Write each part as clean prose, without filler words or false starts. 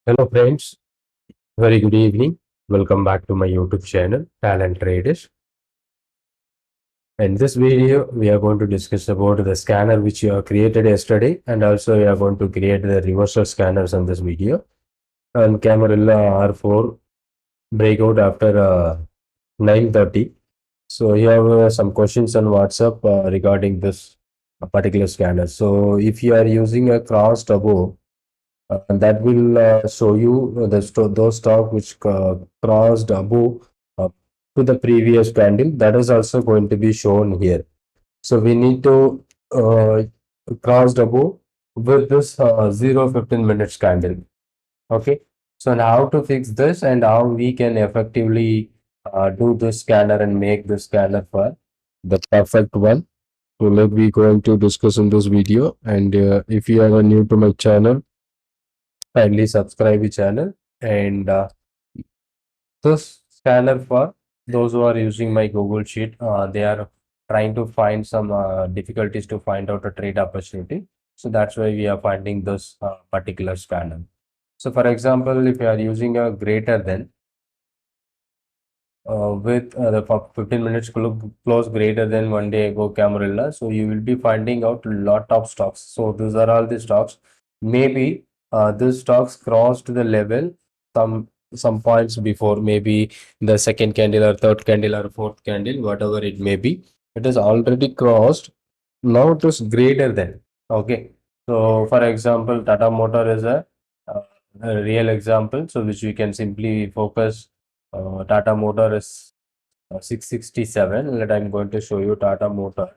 Hello friends, very good evening. Welcome back to my YouTube channel, Talent Traders. In this video, we are going to discuss about the scanner which you have created yesterday, and also we are going to create the reversal scanners in this video. And Camarilla R4 breakout after 9:30. So you have some questions on WhatsApp regarding this particular scanner. So if you are using a crossed above, and that will show you those stock which crossed above uh, to the previous candle. That is also going to be shown here. So we need to crossed above with this 0 15 minutes candle. Okay, so now how to fix this and how we can effectively do this scanner and make this scanner for the perfect one. So let we going to discuss in this video. And if you are new to my channel, kindly subscribe the channel. And this scanner, for those who are using my Google Sheet, they are trying to find some difficulties to find out a trade opportunity. So that's why we are finding this particular scanner. So for example, if you are using a greater than with the 15 minutes close greater than 1 day ago Camarilla, so you will be finding out a lot of stocks. So these are all the stocks. Maybe these stocks crossed the level some points before, maybe the second candle or third candle or fourth candle, whatever it may be. It is already crossed. Now it is greater than. Okay. So for example, Tata Motor is a real example, so which we can simply focus. Tata Motor is 667. Let I'm going to show you Tata Motor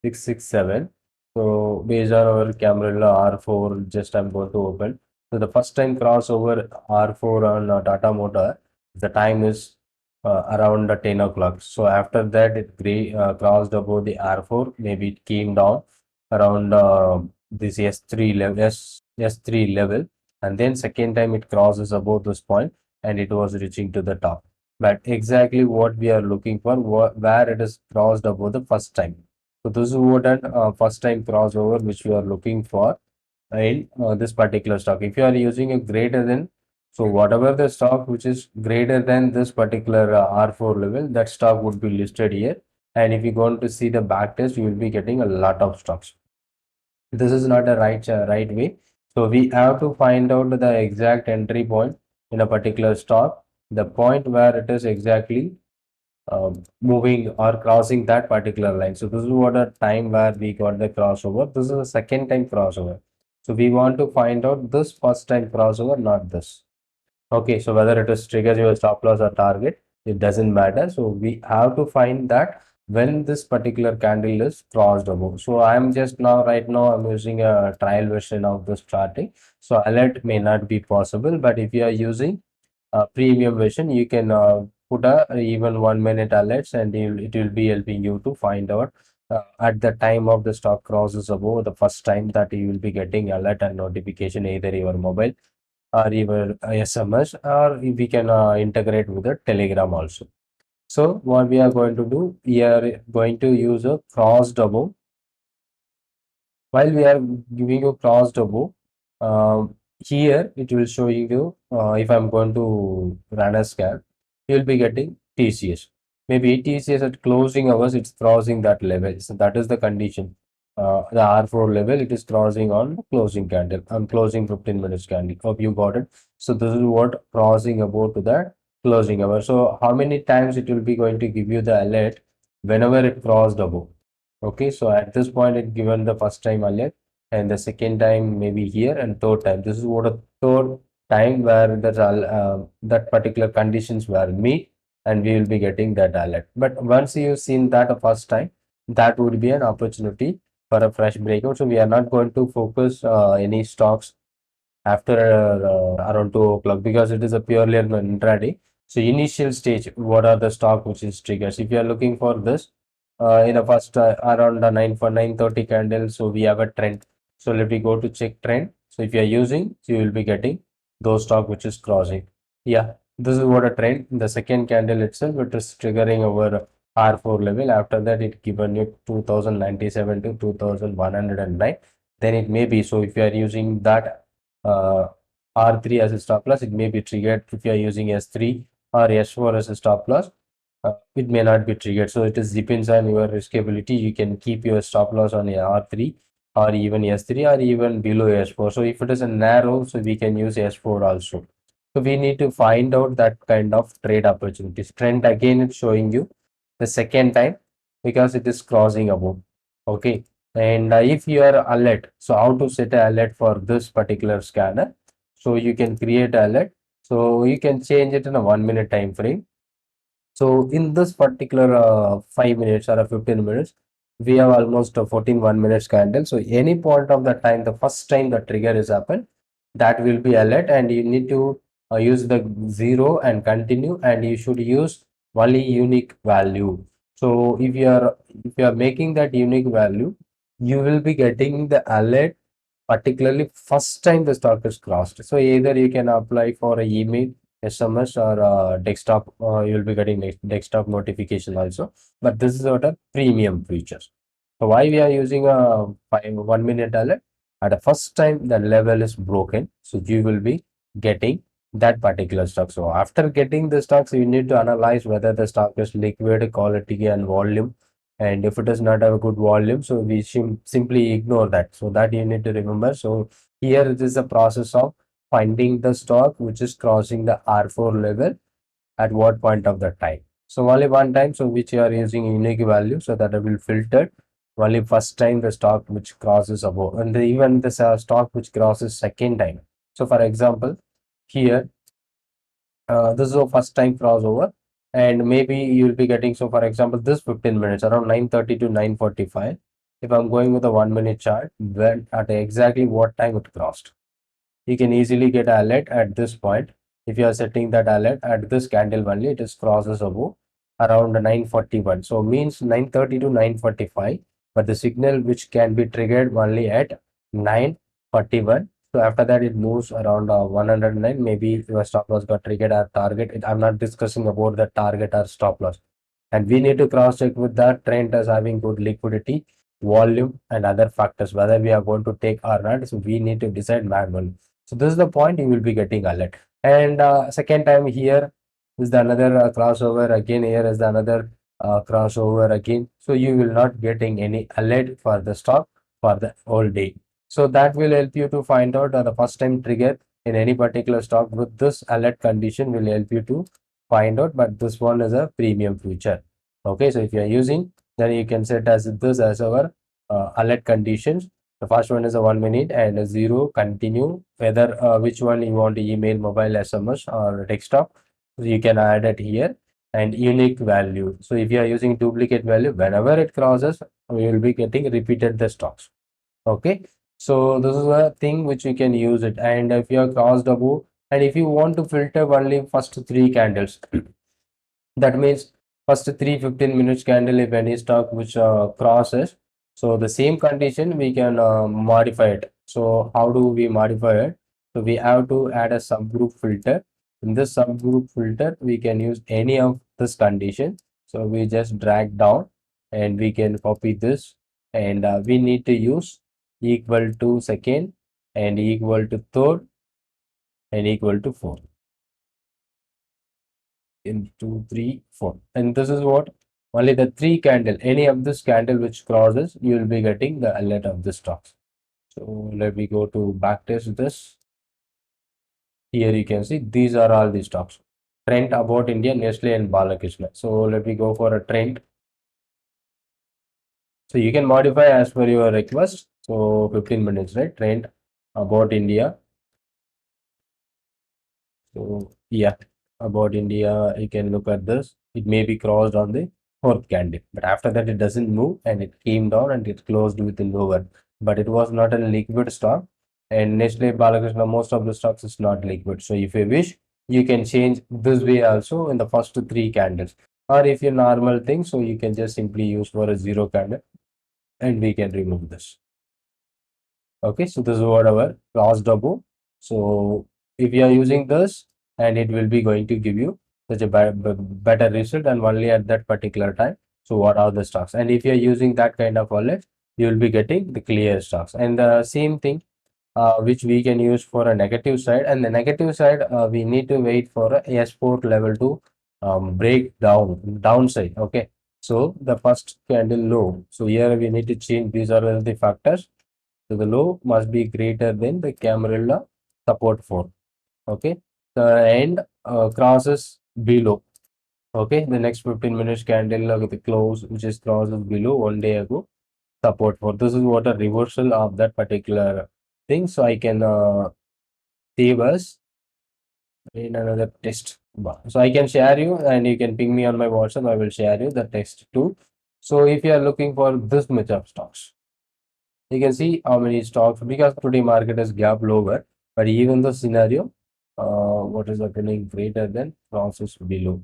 667. So based on our Camarilla R4, just I'm going to open. So the first time crossover R4 on Tata Motor, the time is around 10 o'clock. So after that, it crossed above the R4. Maybe it came down around this S3 level, S3 level, and then second time it crosses above this point, and it was reaching to the top. But exactly what we are looking for, where it is crossed above the first time. So this is what an first time crossover which we are looking for in this particular stock. If you are using a greater than, so whatever the stock which is greater than this particular R4 level, that stock would be listed here. And if you go to see the back test, you will be getting a lot of stocks. This is not a right way. So we have to find out the exact entry point in a particular stock, the point where it is exactly moving or crossing that particular line. So this is what a time where we got the crossover. This is a second time crossover. So we want to find out this first time crossover, not this. Okay, so whether it is triggers your stop loss or target, it doesn't matter. So we have to find that when this particular candle is crossed above. So I'm just now, right now, I'm using a trial version of this charting. So alert may not be possible, but if you are using premium version, you can put a even 1 minute alerts, and it will be helping you to find out at the time of the stock crosses above the first time, that you will be getting alert and notification either your mobile or even SMS, or we can integrate with the Telegram also. So what we are going to do, we are going to use a crossed above. While we are giving you crossed above, here it will show you if I'm going to run a scan, you'll be getting TCS. Maybe TCS at closing hours, it's crossing that level. So that is the condition. The R4 level, it is crossing on closing candle. I'm closing 15 minutes candle. Hope you got it. So this is what crossing above to that closing hour. So how many times it will be going to give you the alert whenever it crossed above. Okay, so at this point, it given the first time alert, and the second time maybe here, and third time. This is what a third time where that particular conditions were meet, and we will be getting that alert. But once you've seen that a first time, that would be an opportunity for a fresh breakout. So we are not going to focus any stocks after around 2 o'clock, because it is a purely an intraday. So initial stage, what are the stock which is triggers? If you are looking for this in a first around the 9 for 9:30 candle, so we have a trend. So let me go to check trend. So if you are using, so you will be getting those stock which is crossing. Yeah, this is what a trend. The second candle itself, it is triggering our R4 level. After that, it given you 2097 to 2109. Then it may be, so if you are using that R3 as a stop loss, it may be triggered. If you are using S3 or S4 as a stop loss, it may not be triggered. So it is depends on your risk ability. You can keep your stop loss on a R3 or even S3 or even below S4. So if it is a narrow, so we can use S4 also. So we need to find out that kind of trade opportunities. Trend again it's showing you the second time because it is crossing above. Okay. And if you are alert, so how to set a alert for this particular scanner? So you can create a alert. So you can change it in a 1 minute time frame. So in this particular 5 minutes or 15 minutes, we have almost a 14 1 minute candle. So any point of the time, the first time the trigger is happened, that will be alert, and you need to use the zero and continue, and you should use only unique value. So if you are making that unique value, you will be getting the alert particularly first time the stock is crossed. So either you can apply for a email, SMS, or desktop. You will be getting desktop notification also. But this is what a premium feature. So why we are using a 1 minute alert? At the first time the level is broken, so you will be getting that particular stock. So after getting the stocks, you need to analyze whether the stock is liquid, quality, and volume. And if it does not have a good volume, so we simply ignore that. So that you need to remember. So here it is a process of finding the stock which is crossing the R4 level at what point of the time. So only one time, so which you are using unique value, so that it will filter only first time the stock which crosses above, and even the stock which crosses second time. So for example, here this is a first time crossover, and maybe you will be getting, so for example, this 15 minutes around 9:30 to 9:45. If I'm going with a 1 minute chart, when at exactly what time it crossed, you can easily get an alert at this point. If you are setting that alert at this candle only, it is crosses above around 9:41. So means 9:30 to 9:45, but the signal which can be triggered only at 9:41. So after that, it moves around 109. Maybe your stop loss got triggered at target. I'm not discussing about the target or stop loss. And we need to cross check with that trend as having good liquidity, volume, and other factors, whether we are going to take or not. So we need to decide manually. So this is the point you will be getting alert. And second time here is the another crossover again. Here is the another crossover again. So you will not getting any alert for the stock for the whole day. So that will help you to find out the first time trigger in any particular stock with this alert condition will help you to find out. But this one is a premium feature. Okay, so if you are using, then you can set as this as our alert conditions. The first one is a 1 minute and a zero continue, whether which one you want to email, mobile, SMS, or desktop. So you can add it here, and unique value. So if you are using duplicate value, whenever it crosses, we will be getting repeated the stocks. Okay, so this is a thing which you can use it. And if you are crossed above, and if you want to filter only first three candles, that means first 3 15 minutes candle, if any stock which crosses, so the same condition we can modify it. So how do we modify it? So we have to add a subgroup filter. In this subgroup filter, we can use any of this condition. So we just drag down and we can copy this, and we need to use equal to second and equal to third and equal to fourth. In 2 3 4, and this is what only the three candle, any of this candle which crosses, you will be getting the alert of the stocks. So let me go to back test this. Here you can see these are all the stocks: Trent, About India, Nestle, and Balakrishna. So let me go for a trend. So you can modify as per your request. So 15 minutes, right? Trend, About India. So yeah, About India, you can look at this. It may be crossed on the fourth candle, but after that it doesn't move and it came down and it closed with the lower. But it was not a liquid stock. And Nestle, Balakrishna, most of the stocks is not liquid. So if you wish, you can change this way also in the first three candles. Or if you normal thing, so you can just simply use for a zero candle and we can remove this. Okay, so this is what our cross double. So if you are using this, and it will be going to give you such a better result, and only at that particular time. So what are the stocks? And if you are using that kind of wallet, you will be getting the clear stocks. And the same thing, which we can use for a negative side, and the negative side we need to wait for a S4 level to break down downside. Okay, so the first candle low, so here we need to change, these are the factors. So the low must be greater than the Camarilla support 4. Okay, the end crosses below. Okay, the next 15 minutes candle with the close which is crosses below 1 day ago support for. This is what a reversal of that particular thing. So I can save us in another test bar. So I can share you and you can ping me on my WhatsApp. I will share you the text too. So if you are looking for this much of stocks, you can see how many stocks, because today market is gap lower, but even the scenario, what is happening greater than crosses below.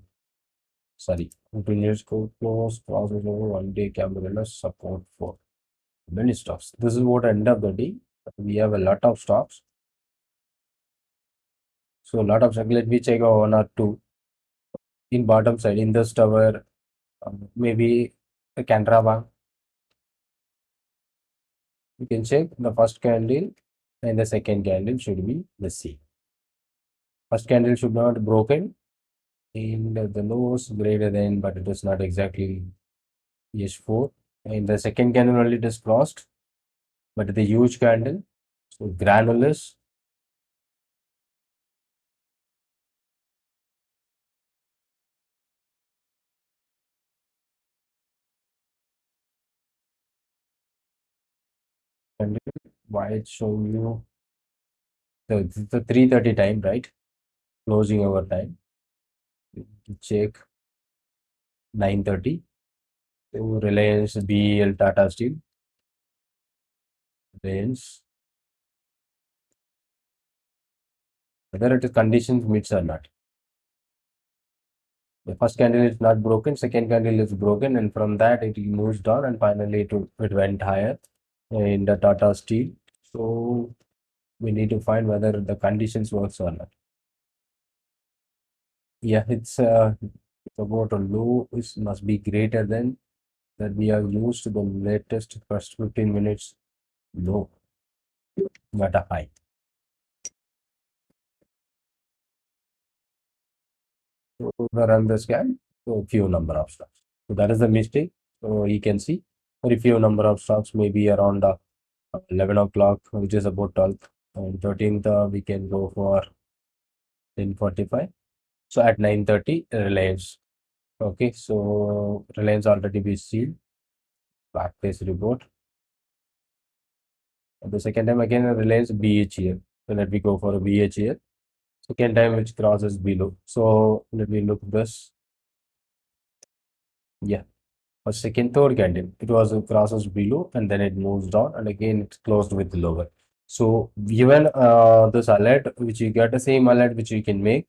Sorry, continuous go close, crosses over 1 day candle support for many stocks. This is what end of the day. We have a lot of stocks. So a lot of stocks. Let me check one or two in bottom side. In this tower, maybe a Canara Bank. You can check the first candle and the second candle should be the same. First candle should not broken and the lows greater than, but it is not exactly S4. And the second candle only it is crossed, but the huge candle, so granulous. Candle, why it show you the 3:30 time, right? Closing over time. Check 9:30. So Reliance, BEL, Tata Steel, Reliance, whether it is conditions meets or not. The first candle is not broken, second candle is broken, and from that it moves down, and finally it went higher in the Tata Steel. So we need to find whether the conditions works or not. Yeah, it's about a low is must be greater than that we have used the latest first 15 minutes low, not a high. So we run the scan, so few number of stocks. So that is the mistake. So you can see very few number of stocks, maybe around 11 o'clock, which is about 12th, and 13th we can go for 10:45. So at 9:30 Reliance. Okay, so Reliance already be seen. Backbase report. And the second time again Reliance BH here. So let me go for a BH here. Second time which crosses below. So let me look this. Yeah, a second third candle. It was crosses below and then it moves down and again it's closed with lower. So given this alert, which you get the same alert which you can make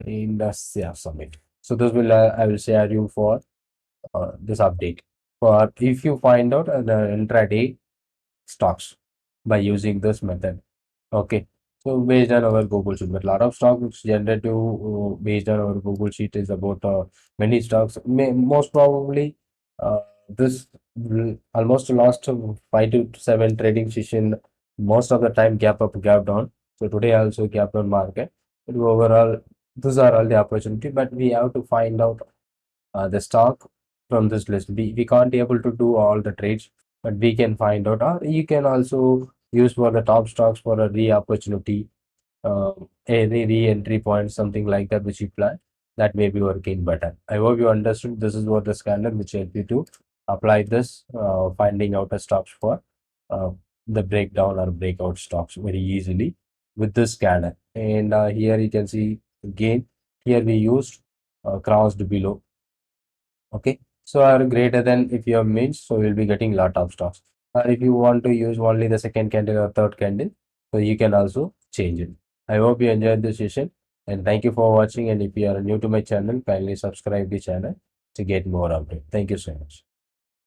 in the summit. So this will I will share you for this update. For if you find out the intraday stocks by using this method. Okay. So based on our Google Sheet, but a lot of stock which generative based on our Google Sheet is about many stocks. Most probably this will almost last 5 to 7 trading session. Most of the time gap up, gap down. So today also gap down market. But overall, these are all the opportunity. But we have to find out the stock from this list. We can't be able to do all the trades, but we can find out, or you can also use for the top stocks for a re-opportunity, any re-entry point, something like that, which you plan. That may be working better. I hope you understood. This is what the scanner which help you to apply this, finding out a stocks for uh, the breakdown or breakout stocks very easily with this scanner. And here you can see again, here we used crossed below. Okay, so are greater than if you have means, so you'll be getting lot of stocks. Or if you want to use only the second candle or third candle, so you can also change it. I hope you enjoyed this session and thank you for watching. And if you are new to my channel, kindly subscribe the channel to get more updates. Thank you so much.